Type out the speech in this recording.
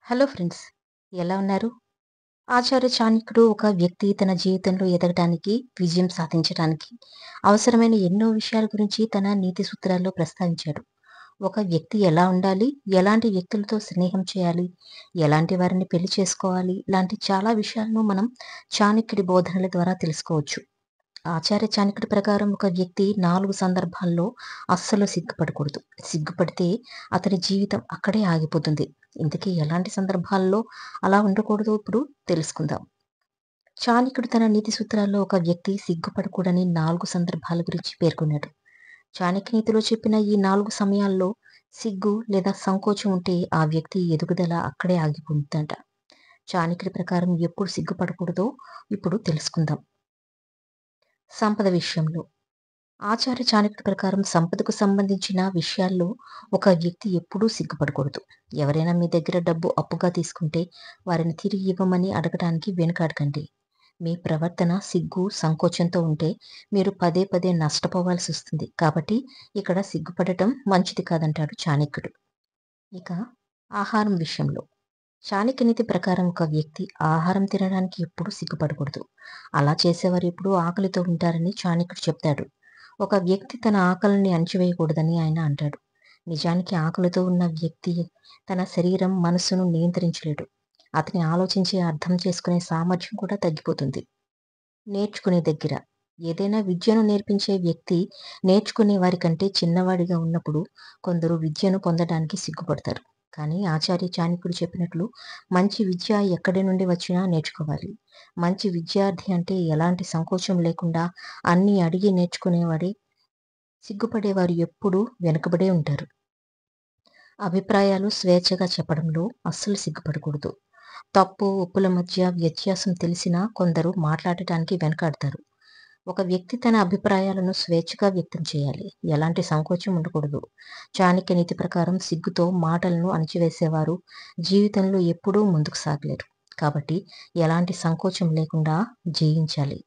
Hello friends, ఎలా ఉన్నారు? ఆచార్య చాణక్యుడు ఒక వ్యక్తి తన జీవితంలో ఎదగటానికి, విజయం సాధించటానికి అవసరమైన ఎన్నో విషయాల గురించి తన నీతి సూత్రాల్లో ప్రస్తావించాడు. ఒక వ్యక్తి ఎలా ఉండాలి, ఎలాంటి వ్యక్తులతో స్నేహం చేయాలి, ఎలాంటి వారిని పెళ్లి చేసుకోవాలి, ఇలాంటి చాలా విషయాలను మనం చాణక్యుడి బోధనల ద్వారా తెలుసుకోవచ్చు. ఆచార్య చాణక్యుడి ప్రకారం ఒక వ్యక్తి 4 సందర్భాల్లో అస్సలు సిగ్గుపడకూడదు. సిగ్గుపడితే అతని జీవితం అక్కడే ఆగిపోతుంది. ఇంతకీ ఎలాంటి సందర్భాల్లో అలా ఉండకూడదో ఇప్పుడు తెలుసుకుందాం. చాణక్యుడు తన నీతి సూత్రాల్లో ఒక వ్యక్తి సిగ్గుపడకూడని 4 సందర్భాల గురించి పేర్కొన్నాడు. చాణక్య నీతిలో చెప్పిన ఈ 4 సమయాల్లో సిగ్గు లేదా సంకోచం ఉంటే ఆ వ్యక్తి ఎదుగుదల అక్కడే ఆగిపోతుందట. చాణక్యుడి ప్రకారం ఎప్పుడు సిగ్గుపడకూడదో ఇప్పుడు తెలుసుకుందాం. సంపద విషయంలో ఆచార్య చాణక్యుడి ప్రకారం సంపదకు సంబంధించిన విషయాల్లో ఒక వ్యక్తి ఎప్పుడూ సిగ్గుపడకూడదు. ఎవరైనా మీ దగ్గర డబ్బు అప్పుగా తీసుకుంటే వారిని తిరిగి ఇవ్వమని అడగటానికి వెనుకాడకండి. మీ ప్రవర్తన సిగ్గు, సంకోచంతో ఉంటే మీరు పదే పదే నష్టపోవాల్సి వస్తుంది. కాబట్టి ఇక్కడ సిగ్గుపడటం మంచిది కాదంటాడు చాణక్యుడు. ఇక ఆహారం విషయంలో చాణక్య నీతి ప్రకారం ఒక వ్యక్తి ఆహారం తినడానికి ఎప్పుడూ సిగ్గుపడకూడదు. అలా చేసేవారు ఎప్పుడూ ఆకలితో ఉంటారని చాణక్యుడు చెప్తాడు. ఒక వ్యక్తి తన ఆకలిని అణచివేయకూడదని ఆయన అంటాడు. నిజానికి ఆకలితో ఉన్న వ్యక్తి తన శరీరం, మనస్సును నియంత్రించలేడు. అతని ఆలోచించి అర్థం చేసుకునే సామర్థ్యం కూడా తగ్గిపోతుంది. నేర్చుకునే దగ్గర ఏదైనా విద్యను నేర్పించే వ్యక్తి నేర్చుకునే వారి కంటే చిన్నవాడిగా ఉన్నప్పుడు కొందరు విద్యను పొందడానికి సిగ్గుపడతారు. కానీ ఆచార్య చాణక్యుడు చెప్పినట్లు మంచి విద్య ఎక్కడి నుండి వచ్చినా నేర్చుకోవాలి. మంచి విద్యార్థి అంటే ఎలాంటి సంకోచం లేకుండా అన్నీ అడిగి నేర్చుకునేవాడే. సిగ్గుపడేవారు ఎప్పుడూ వెనుకబడే ఉంటారు. అభిప్రాయాలు స్వేచ్ఛగా చెప్పడంలో అస్సలు సిగ్గుపడకూడదు. తప్పు, ఒప్పుల మధ్య వ్యత్యాసం తెలిసినా కొందరు మాట్లాడటానికి వెనకాడతారు. ఒక వ్యక్తి తన అభిప్రాయాలను స్వేచ్ఛగా వ్యక్తం చేయాలి. ఎలాంటి సంకోచం ఉండకూడదు. చాణక్య నీతి ప్రకారం సిగ్గుతో మాటలను అణచివేసేవారు జీవితంలో ఎప్పుడూ ముందుకు సాగలేరు. కాబట్టి ఎలాంటి సంకోచం లేకుండా జయించాలి.